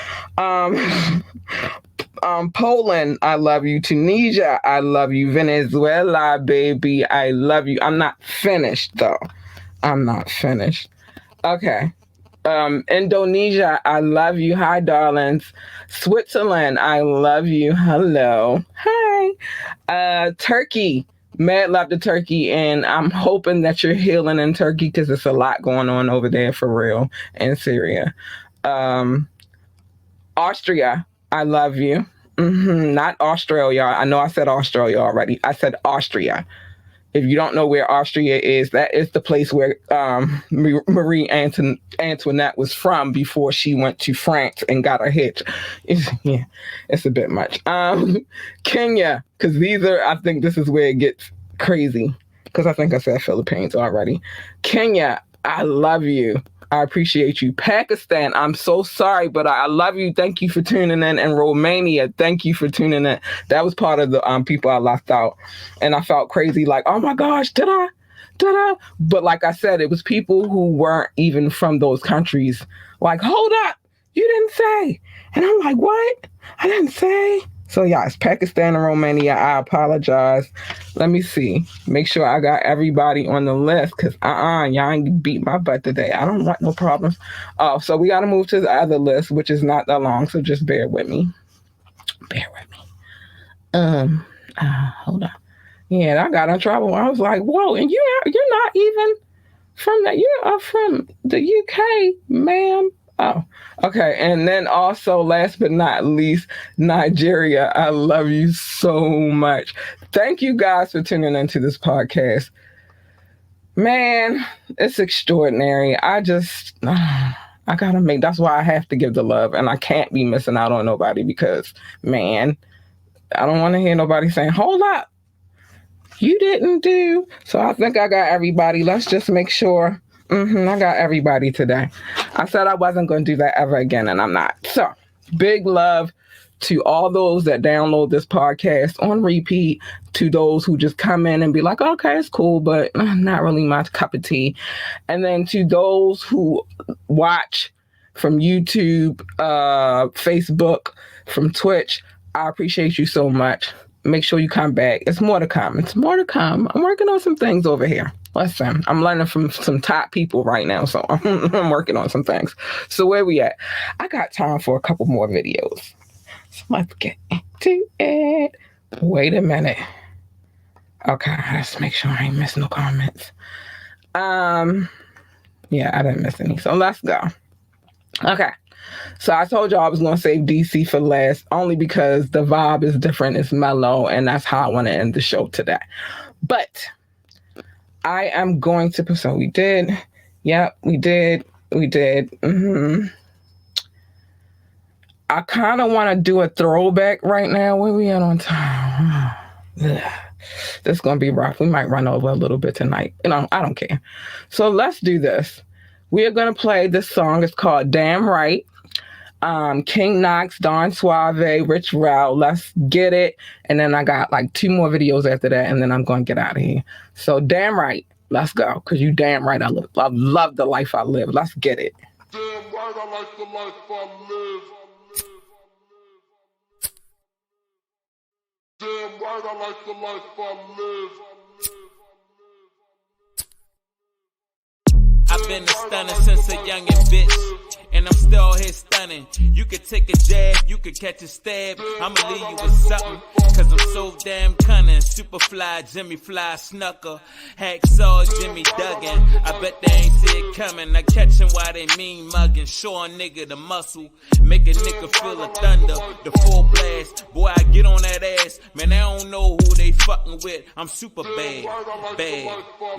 Poland, I love you. Tunisia, I love you. Venezuela, baby, I love you. I'm not finished, though. I'm not finished. Okay. Indonesia, I love you. Hi, darlings. Switzerland, I love you. Hello. Hi. Turkey, mad love to Turkey, and I'm hoping that you're healing in Turkey because there's a lot going on over there for real in Syria. Austria, I love you. Not Australia. I know I said Australia already. I said Austria. If you don't know where Austria is, that is the place where Marie Antoinette was from before she went to France and got her hitch. It's a bit much. Kenya, because I think this is where it gets crazy, because I think I said Philippines already. Kenya, I love you. I appreciate you. Pakistan, I'm so sorry, but I love you. Thank you for tuning in. And Romania, thank you for tuning in. That was part of the people I left out. And I felt crazy, like, oh my gosh, did I? But like I said, it was people who weren't even from those countries. Like, hold up, you didn't say. And I'm like, what? I didn't say. So yeah, it's Pakistan and Romania. I apologize. Let me see. Make sure I got everybody on the list, because y'all ain't beat my butt today. I don't want no problems. So we got to move to the other list, which is not that long. So just bear with me. Hold on. Yeah, I got in trouble. I was like, whoa, and you're not even from that. You are from the UK, ma'am. Oh, okay. And then also, last but not least, Nigeria. I love you so much. Thank you guys for tuning into this podcast. Man, it's extraordinary. That's why I have to give the love, and I can't be missing out on nobody, because, man, I don't want to hear nobody saying, hold up, you didn't do. So I think I got everybody. Let's just make sure. I got everybody today. I said I wasn't going to do that ever again, and I'm not. So, big love to all those that download this podcast on repeat, to those who just come in and be like, okay, it's cool, but not really my cup of tea. And then to those who watch from YouTube, Facebook, from Twitch, I appreciate you so much. Make sure you come back. It's more to come. I'm working on some things over here. Listen, I'm learning from some top people right now, so I'm working on some things. So where we at? I got time for a couple more videos. So let's get into it. Wait a minute. Okay, let's make sure I ain't missing no comments. Yeah, I didn't miss any. So let's go. Okay. So I told y'all I was going to save DC for last, only because the vibe is different. It's mellow, and that's how I want to end the show today. But I am going to, so we did. Yep, we did. I kind of want to do a throwback right now. Where we at on time? This is going to be rough. We might run over a little bit tonight. I don't care. So let's do this. We are going to play this song. It's called Damn Right. King Knox, Don Suave, Rich Rao. Let's get it. And then I got like 2 more videos after that, and then I'm going to get out of here. So Damn Right. Let's go. Because you damn right I love the life I live. Let's get it. Damn right I like the life I live. Damn right I like the life I live. I've been a stunner since a youngin' bitch, and I'm still here stunning. You could take a jab, you could catch a stab. I'ma leave you with something, cause I'm so damn cunning. Superfly, Jimmy Fly, Snucker, Hacksaw, Jimmy Duggan. I bet they ain't see it coming. I catch 'em while they mean mugging. Show a nigga the muscle, make a nigga feel the thunder, the full blast. Boy, I get on that ass, man, I don't know who they fucking with. I'm super bad,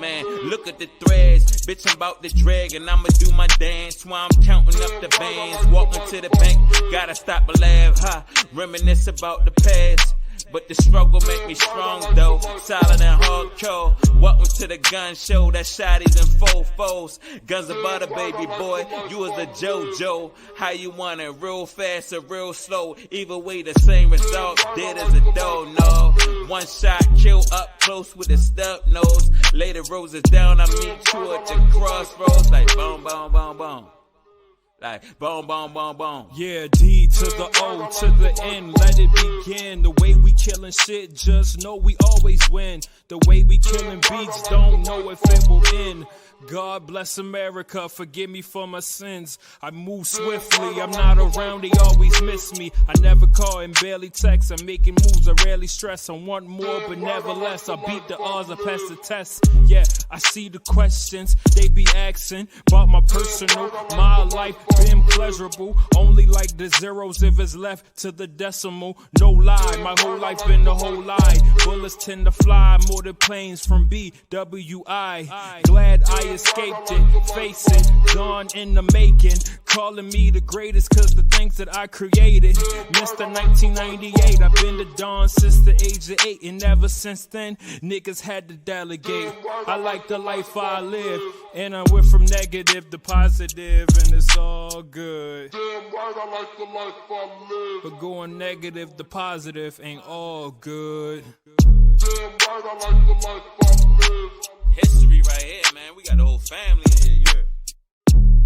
man, look at the threads. Bitch, I'm about to drag, and I'ma do my dance while I'm counting up the bands. Walking to the bank, gotta stop and laugh, reminisce about the past. But the struggle make me strong though, solid and hardcore. Welcome to the gun show, that shotties and fofos. Guns of butter, baby boy, you was a JoJo. How you want it, real fast or real slow? Either way, the same result, dead as a dough, no. One shot, kill up close with a stub nose. Lay the roses down, I meet you at the crossroads. Like boom, boom, boom, boom. Like boom, boom, boom, boom. Yeah, D to the O to the N, let it begin. The way we killing shit, just know we always win. The way we killing beats, don't know if it will end. God bless America, forgive me for my sins. I move swiftly, I'm not around, they always miss me. I never call and barely text, I'm making moves, I rarely stress. I want more, but never less. I beat the odds, I pass the test. Yeah, I see the questions, they be asking about my personal. My life been pleasurable, only like the 0 zeros if it's left to the decimal. No lie, my whole life been the whole lie. Bullets tend to fly more than planes from BWI. Glad I escaped it, face it, gone in the making. Calling me the greatest cause the things that I created. Mr. 1998, I've been the Don since the age of 8. And ever since then, niggas had to delegate. I like the life I live, and I went from negative to positive, and it's all good. Damn right, I like the life I live. But going negative to positive ain't all good. Damn right, I like the life I live. History right here, man. We got the whole family in here, you heard?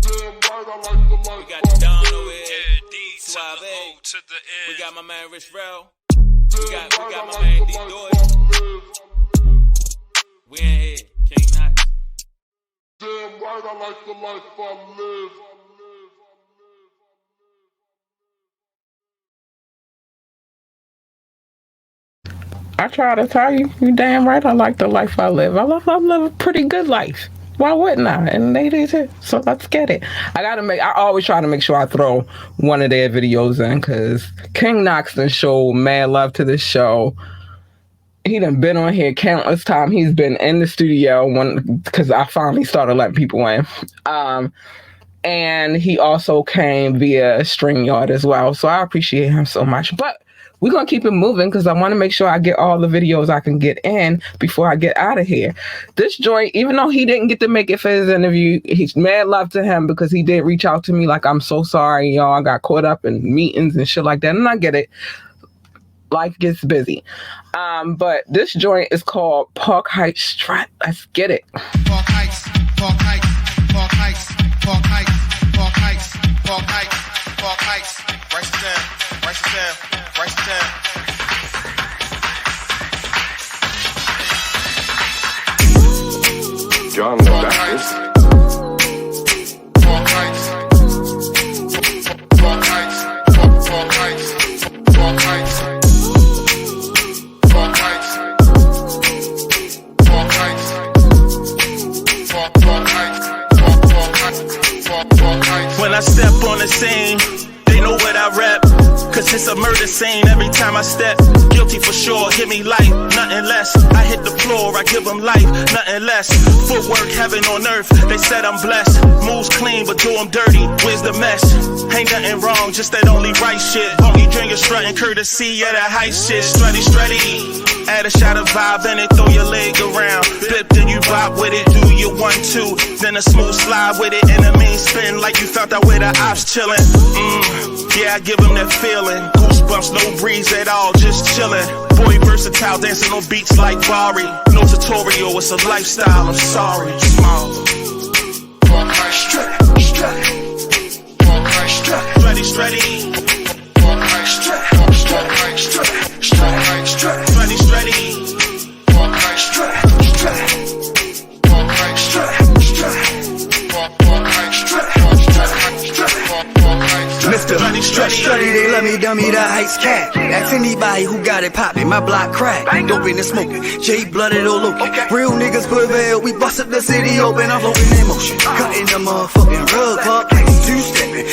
Damn right, I like the life We got the Don over here. Yeah, D to the O to the N. We got my man Rich Rel. We got my man D Doyle. We in here, King Knox. Damn right, I like the life I live. I try to tell you, you damn right I like the life I live. I live a pretty good life. Why wouldn't I? And they do too. So let's get it. I always try to make sure I throw one of their videos in because King Knox done showed mad love to this show. He done been on here countless times. He's been in the studio because I finally started letting people in. And he also came via StreamYard as well. So I appreciate him so much. But we're going to keep it moving because I want to make sure I get all the videos I can get in before I get out of here. This joint, even though he didn't get to make it for his interview, he's mad love to him because he did reach out to me like, I'm so sorry, y'all. I got caught up in meetings and shit like that. And I get it. Life gets busy. But this joint is called Park Heights Strut. Let's get it. Park Heights, Park Heights, Park Heights, Park Heights, Park Heights, Park Heights, Park Heights. Rice down, rice down, rice down. John the Baptist. Park Heights. Park Heights. Park Heights. Park Heights. Park Heights. Park Heights. Park Heights. When I step on the scene, they know what I rap. Cause it's a murder scene every time I step. Guilty for sure, hit me light, nothing less. I hit the floor, I give them life, nothing less. Footwork, heaven on earth, they said I'm blessed. Moves clean, but do them dirty, where's the mess? Ain't nothing wrong, just that only right shit. Only drink a strutting courtesy of that high shit. Strutty, strutty. Add a shot of vibe in it, throw your leg around. Dip, then you vibe with it, do your 1-2. Then a smooth slide with it, and a mean spin like you felt that way the ops chillin'. Yeah, I give them that feeling. Goosebumps, no breeze at all, just chillin'. Boy versatile, dancing on beats like Bari. No tutorial, it's a lifestyle, I'm sorry. Small. Park Heights Strut. Strut. Park Heights Strut. Strutty, strutty. Park Heights Strut. Strut Heights Strut. Strut Heights Strut. Strutty, strutty. Park Heights Strut. Strut. Park Heights Strut. Strut. Park Heights Strut. Strut. Park Heights Strut. Mr. Strutty, they love me, dummy, the Heights cat. Ask anybody who got it poppin', my block crack. Dope in the smoking, J-blooded or looking. Real niggas prevail, we bust up the city open. I'm floating in motion, cutting the motherfucking rug. Park Heights, two-stepping,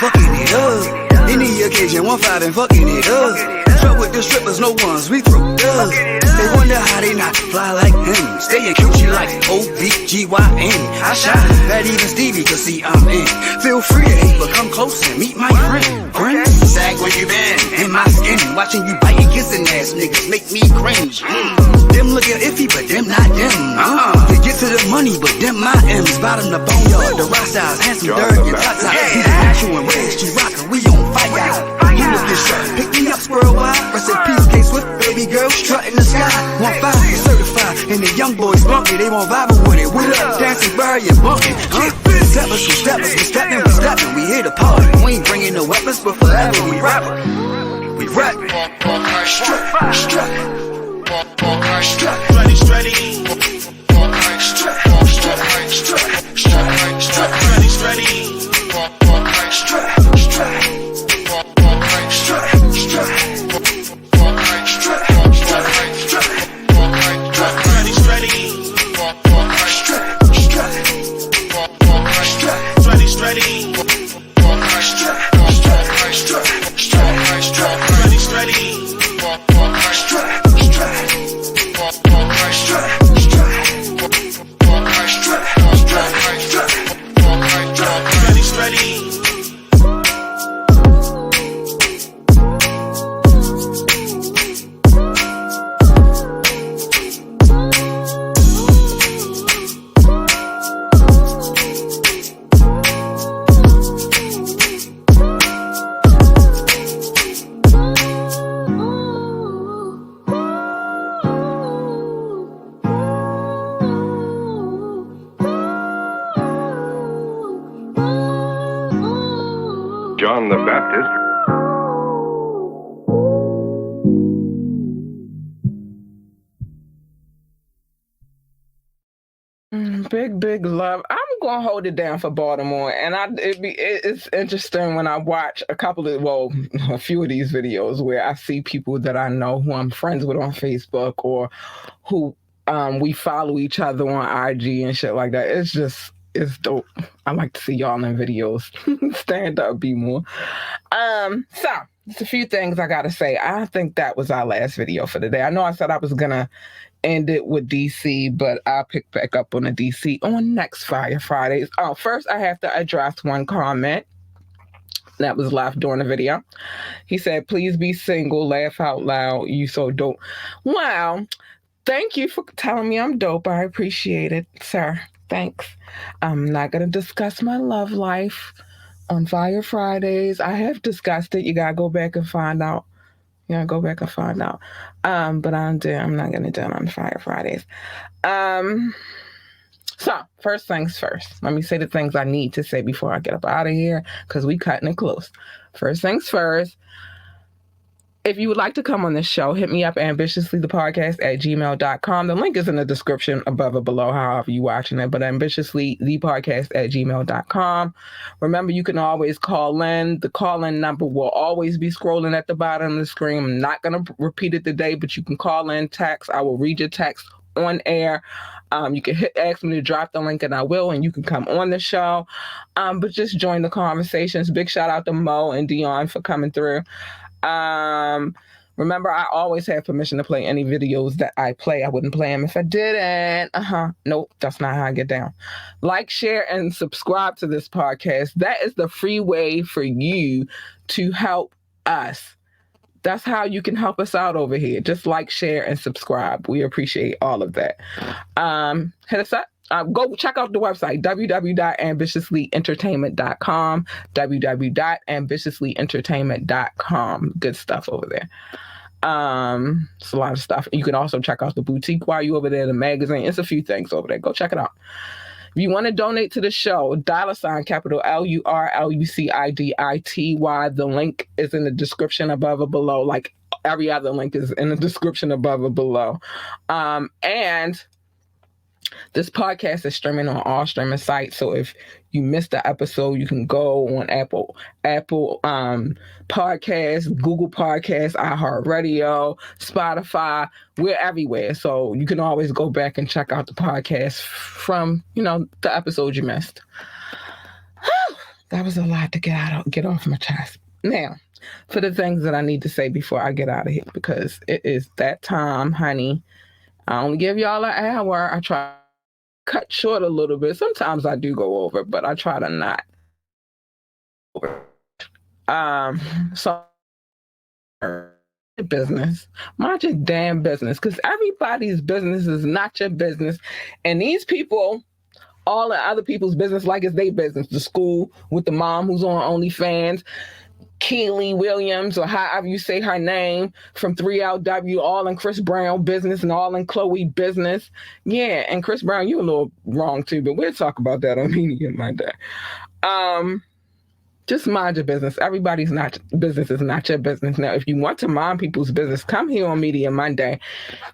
fucking it up. Any occasion, 1-5 and fucking it up. Truck with the strippers, no ones, we throw dubs. They wonder how they not fly like him. Staying cute, like OBGYN. I shine, that even Stevie could see I'm in. Feel free to hate, but come close and meet my friend. Friend, sag where you been, in my skin. Watching you biting, kissing ass niggas make me cringe. Them looking iffy, but them not them. They get to the money, but them my M's. Bottom the boneyard, the rock styles, handsome, dirty, and top top. He's natural and red, she rockin', we on fire. You lookin' sharp, pick me up, squirrel wide. Rest in peace, K-Swift, baby girl, strut in the sky. 1-5, certified, and the young boys bunky, they won't vibe with it. What up, dancing, bird, you bunkin'. Steppers, we steppin', we here to party. We ain't bringing no weapons, but forever we rappin'. We rappin'. Park Heights Strut. Strut. Park Heights Strut. Strutty, strutty. Park Heights Strut. Strut Heights Strut. Strut Heights Strut. Strutty, strutty. Park Heights Strut. Strut. Park Heights Strut. Strut. Park Heights Strut. Strut Heights Strut. Park Heights Strut. Strutty, strutty. Park Heights Strut. Strut. Park Heights Strut. Strutty, strutty. Park Heights Strut. Strut Heights Strut. John the Baptist. Big love. I'm gonna hold it down for Baltimore, and it's interesting when I watch a few of these videos where I see people that I know who I'm friends with on Facebook or who we follow each other on IG and shit like that. It's dope. I like to see y'all in videos. Stand up, be more. So there's a few things I gotta say. I think that was our last video for today. I know I said I was gonna end it with DC, but I'll pick back up on the DC on next Fire Fridays. Oh, first I have to address one comment that was left during the video. He said, please be single, laugh out loud, you so dope. Wow, thank you for telling me I'm dope. I appreciate it, sir. Thanks. I'm not going to discuss my love life on Fire Fridays. I have discussed it. You got to go back and find out. But I'm not going to do it on Fire Fridays. So, first things first. Let me say the things I need to say before I get up out of here, because we cutting it close. First things first. If you would like to come on this show, hit me up ambitiouslythepodcast@gmail.com. The link is in the description above or below, however you're watching it, but ambitiouslythepodcast@gmail.com. Remember, you can always call in. The call-in number will always be scrolling at the bottom of the screen. I'm not going to repeat it today, but you can call in, text. I will read your text on air. You can ask me to drop the link, and I will, and you can come on the show. But just join the conversations. Big shout out to Mo and Dion for coming through. Remember, I always have permission to play any videos that I play. I wouldn't play them if I didn't. Nope, that's not how I get down. Like, share, and subscribe to this podcast. That is the free way for you to help us. That's how you can help us out over here. Just like, share, and subscribe. We appreciate all of that. Hit us up. Go check out the website, www.ambitiouslyentertainment.com, www.ambitiouslyentertainment.com. Good stuff over there. It's a lot of stuff. You can also check out the boutique while you're over there, the magazine. It's a few things over there. Go check it out. If you want to donate to the show, $ capital LURLUCIDITY. The link is in the description above or below. Like every other link is in the description above or below. And this podcast is streaming on all streaming sites. So if you missed the episode, you can go on Apple Podcasts, Google Podcasts, iHeartRadio, Spotify. We're everywhere. So you can always go back and check out the podcast from, the episode you missed. That was a lot to get off my chest. Now, for the things that I need to say before I get out of here, because it is that time, honey. I only give y'all an hour. I try to cut short a little bit. Sometimes I do go over, but I try to not. So business, mind your damn business, because everybody's business is not your business, and these people, all the other people's business like it's their business. The school with the mom who's on OnlyFans, Keely Williams, or however you say her name, from 3LW, all in Chris Brown business and all in Chloe business. Yeah, and Chris Brown, you a little wrong too, but we'll talk about that on Media Monday. Just mind your business. Everybody's business is not your business. Now, if you want to mind people's business, come here on Media Monday,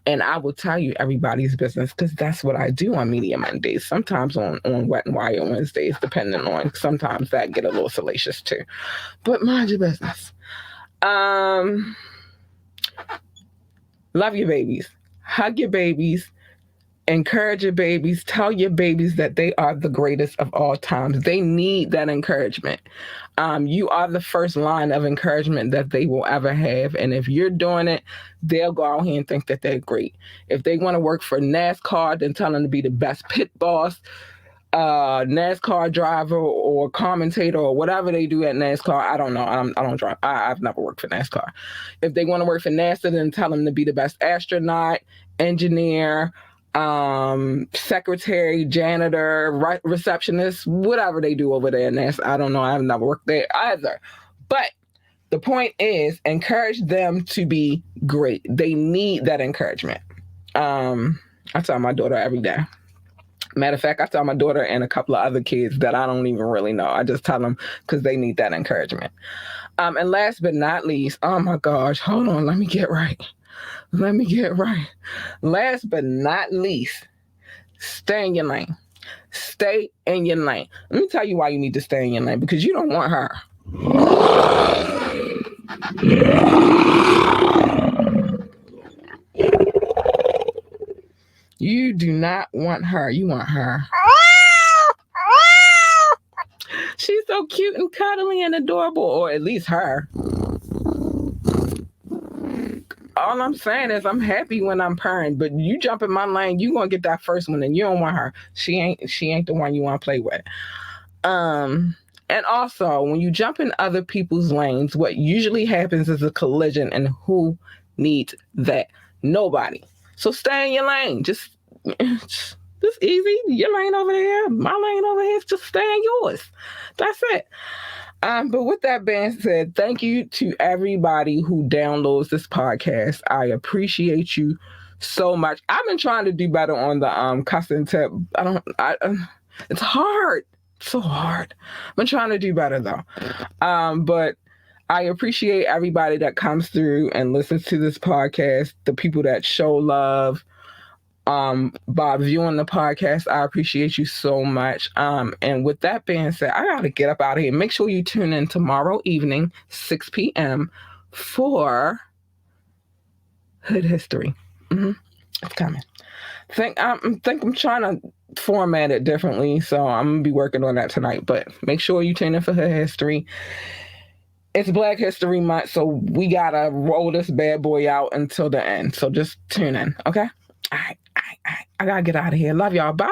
and I will tell you everybody's business, because that's what I do on Media Mondays. Sometimes on Wet and Wire Wednesdays, depending on, sometimes that get a little salacious too. But mind your business. Love your babies. Hug your babies. Encourage your babies. Tell your babies that they are the greatest of all times. They need that encouragement. You are the first line of encouragement that they will ever have. And if you're doing it, they'll go out here and think that they're great. If they want to work for NASCAR, then tell them to be the best pit boss, NASCAR driver or commentator or whatever they do at NASCAR. I don't know. I don't drive. I've never worked for NASCAR. If they want to work for NASA, then tell them to be the best astronaut, engineer, secretary, janitor, receptionist, whatever they do over there. And I don't know. I've never worked there either. But the point is, encourage them to be great. They need that encouragement. I tell my daughter every day. Matter of fact, I tell my daughter and a couple of other kids that I don't even really know. I just tell them because they need that encouragement. And last but not least, oh my gosh, hold on, let me get right. Last but not least, stay in your lane. Stay in your lane. Let me tell you why you need to stay in your lane, because you don't want her. You do not want her. You want her. She's so cute and cuddly and adorable, or at least her. All I'm saying is I'm happy when I'm purring, but you jump in my lane, you gonna get that first one, and you don't want her. She ain't the one you want to play with. And also, when you jump in other people's lanes, what usually happens is a collision, and who needs that? Nobody. So stay in your lane. Just easy. Your lane over there, my lane over here. Just stay in yours. That's it. But with that being said, thank you to everybody who downloads this podcast. I appreciate you so much. I've been trying to do better on the custom tip. It's hard. It's so hard. I've been trying to do better though. But I appreciate everybody that comes through and listens to this podcast, the people that show love by viewing the podcast. I appreciate you so much. And with that being said, I gotta get up out of here. Make sure you tune in tomorrow evening, 6 p.m. for Hood History. It's coming. I'm trying to format it differently, so I'm gonna be working on that tonight. But make sure you tune in for Hood History. It's Black History Month, so we gotta roll this bad boy out until the end. So just tune in, okay? All right. I gotta get out of here. Love y'all. Bye.